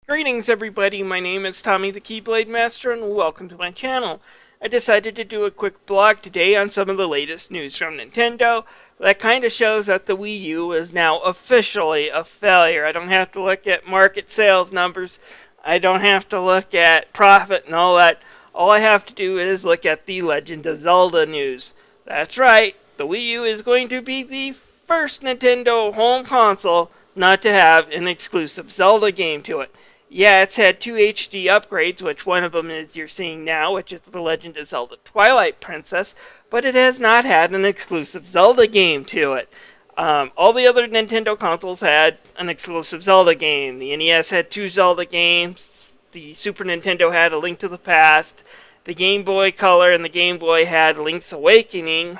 Greetings everybody, my name is Tommy the Keyblade Master and welcome to my channel. I decided to do a quick blog today on some of the latest news from Nintendo that kind of shows that the Wii U is now officially a failure. I don't have to look at market sales numbers, I don't have to look at profit and all that. All I have to do is look at the Legend of Zelda news. That's right, the Wii U is going to be the first Nintendo home console not to have an exclusive Zelda game to it. Yeah, it's had two HD upgrades, which one of them is you're seeing now, which is The Legend of Zelda Twilight Princess, but it has not had an exclusive Zelda game to it. All the other Nintendo consoles had an exclusive Zelda game. The NES had two Zelda games, the Super Nintendo had A Link to the Past, the Game Boy Color and the Game Boy had Link's Awakening,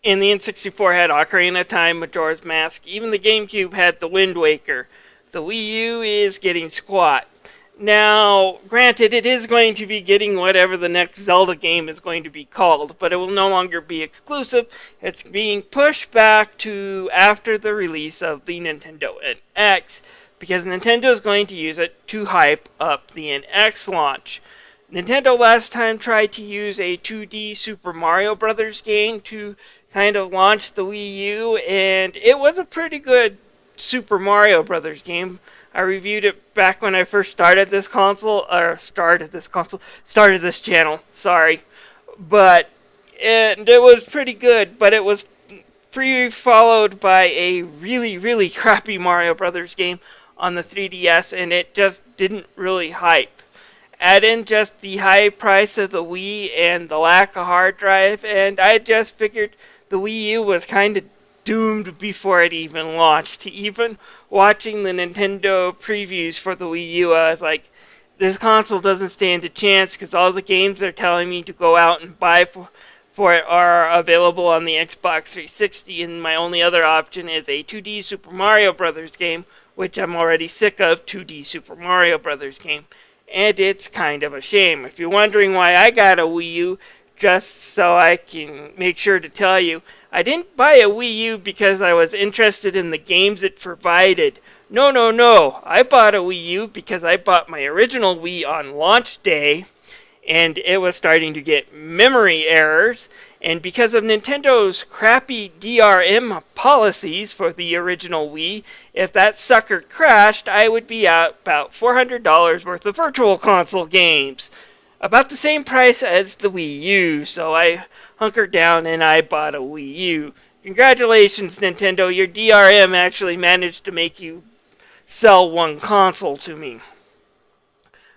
and the N64 had Ocarina of Time, Majora's Mask, even the GameCube had The Wind Waker. The Wii U is getting squat. Now, granted, it is going to be getting whatever the next Zelda game is going to be called, but it will no longer be exclusive. It's being pushed back to after the release of the Nintendo NX, because Nintendo is going to use it to hype up the NX launch. Nintendo last time tried to use a 2D Super Mario Brothers game to kind of launch the Wii U, and it was a pretty good Super Mario Brothers game. I reviewed it back when I first started this channel, sorry. But it was pretty good, but it was followed by a really crappy Mario Brothers game on the 3DS, and it just didn't really hype. Add in just the high price of the Wii and the lack of hard drive, and I just figured the Wii U was kind of doomed before it even launched. Even watching the Nintendo previews for the Wii U, I was like, this console doesn't stand a chance because all the games they're telling me to go out and buy for it are available on the Xbox 360, and my only other option is a 2D Super Mario Brothers game, which I'm already sick of 2D Super Mario Brothers game. And it's kind of a shame. If you're wondering why I got a Wii U, just so I can make sure to tell you, I didn't buy a Wii U because I was interested in the games it provided. No. I bought a Wii U because I bought my original Wii on launch day, and it was starting to get memory errors. And because of Nintendo's crappy DRM policies for the original Wii, if that sucker crashed, I would be out about $400 worth of Virtual Console games. About the same price as the Wii U, so I hunkered down and I bought a Wii U. Congratulations, Nintendo, your DRM actually managed to make you sell one console to me.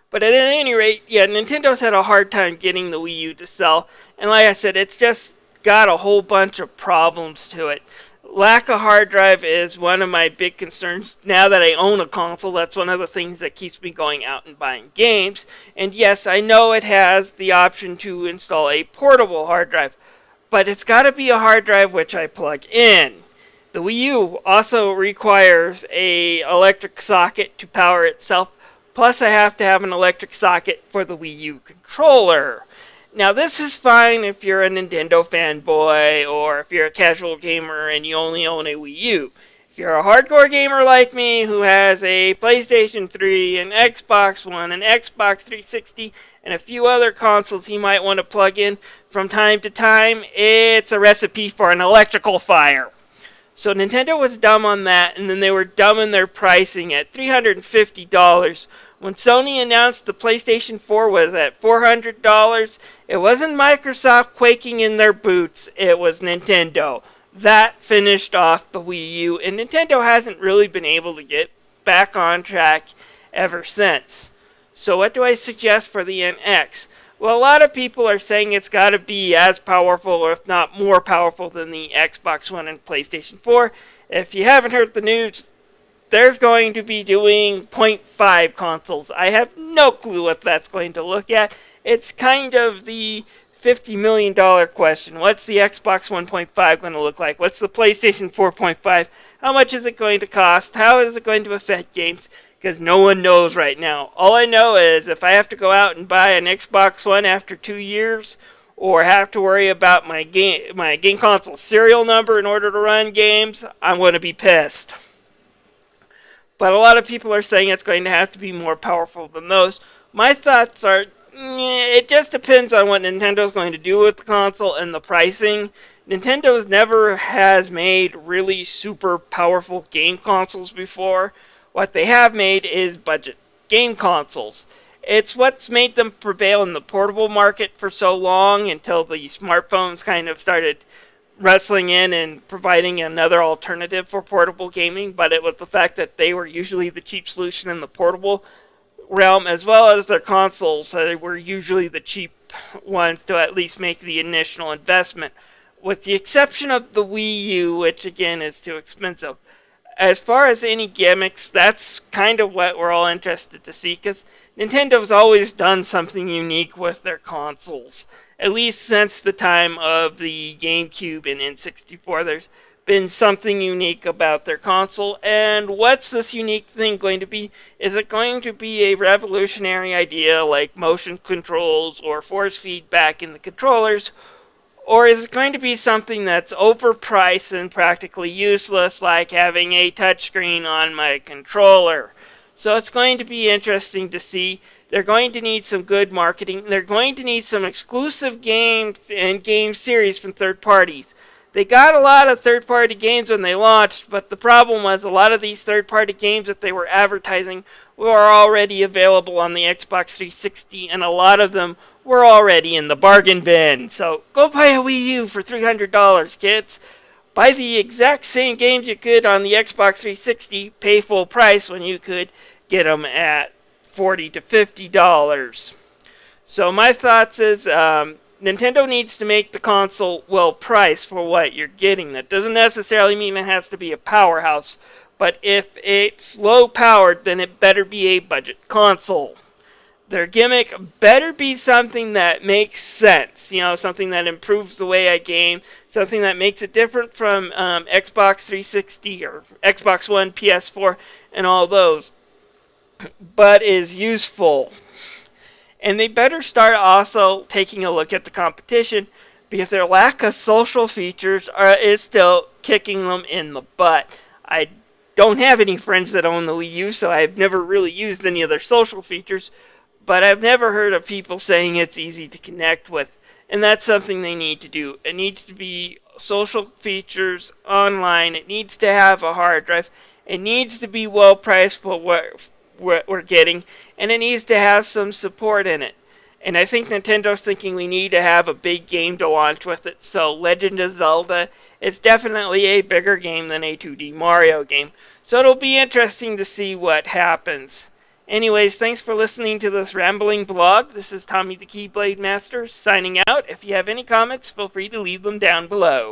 But at any rate, yeah, Nintendo's had a hard time getting the Wii U to sell, and like I said, it's just got a whole bunch of problems to it. Lack of hard drive is one of my big concerns. Now that I own a console, that's one of the things that keeps me going out and buying games. And yes, I know it has the option to install a portable hard drive, but it's got to be a hard drive which I plug in. The Wii U also requires an electric socket to power itself, plus I have to have an electric socket for the Wii U controller. Now, this is fine if you're a Nintendo fanboy or if you're a casual gamer and you only own a Wii U. If you're a hardcore gamer like me who has a PlayStation 3, an Xbox One, an Xbox 360, and a few other consoles you might want to plug in from time to time, it's a recipe for an electrical fire. So Nintendo was dumb on that, and then they were dumb in their pricing at $350. When Sony announced the PlayStation 4 was at $400, it wasn't Microsoft quaking in their boots, it was Nintendo. That finished off the Wii U, and Nintendo hasn't really been able to get back on track ever since. So what do I suggest for the NX? Well, a lot of people are saying it's got to be as powerful, or if not more powerful, than the Xbox One and PlayStation 4. If you haven't heard the news, they're going to be doing 0.5 consoles. I have no clue what that's going to look at. It's kind of the $50 million question. What's the Xbox 1.5 going to look like? What's the PlayStation 4.5? How much is it going to cost? How is it going to affect games? Because no one knows right now. All I know is if I have to go out and buy an Xbox One after 2 years, or have to worry about my game console serial number in order to run games, I'm going to be pissed. but a lot of people are saying it's going to have to be more powerful than those. My thoughts are, it just depends on what Nintendo's going to do with the console and the pricing. Nintendo's never has made really super powerful game consoles before. What they have made is budget game consoles. It's what's made them prevail in the portable market for so long until the smartphones kind of started wrestling in and providing another alternative for portable gaming, but it was the fact that they were usually the cheap solution in the portable realm, as well as their consoles. They were usually the cheap ones to at least make the initial investment, with the exception of the Wii U, which again is too expensive. As far as any gimmicks, that's kind of what we're all interested to see, because Nintendo's always done something unique with their consoles. At least since the time of the GameCube and N64, there's been something unique about their console. And what's this unique thing going to be? Is it going to be a revolutionary idea like motion controls or force feedback in the controllers? Or is it going to be something that's overpriced and practically useless, like having a touchscreen on my controller? So it's going to be interesting to see. They're going to need some good marketing. They're going to need some exclusive games and game series from third parties. They got a lot of third-party games when they launched, but the problem was a lot of these third-party games that they were advertising were already available on the Xbox 360, and a lot of them were already in the bargain bin. So go buy a Wii U for $300, kids. Buy the exact same games you could on the Xbox 360, pay full price when you could get them at $40 to $50. So my thoughts is Nintendo needs to make the console well priced for what you're getting. That doesn't necessarily mean it has to be a powerhouse, but if it's low powered, then it better be a budget console. Their gimmick better be something that makes sense, something that improves the way I game, something that makes it different from Xbox 360 or Xbox One, PS4, and all those, but is useful. And they better start also taking a look at the competition, because their lack of social features is still kicking them in the butt. I don't have any friends that own the Wii U, so I've never really used any of their social features, but I've never heard of people saying it's easy to connect with. And that's something they need to do. It needs to be social features online. It needs to have a hard drive. It needs to be well priced for what we're getting, and it needs to have some support in it. And I think Nintendo's thinking we need to have a big game to launch with it. So Legend of Zelda is definitely a bigger game than a 2D Mario game. So it'll be interesting to see what happens. Anyways, thanks for listening to this rambling blog. This is Tommy the Keyblade Master signing out. If you have any comments, feel free to leave them down below.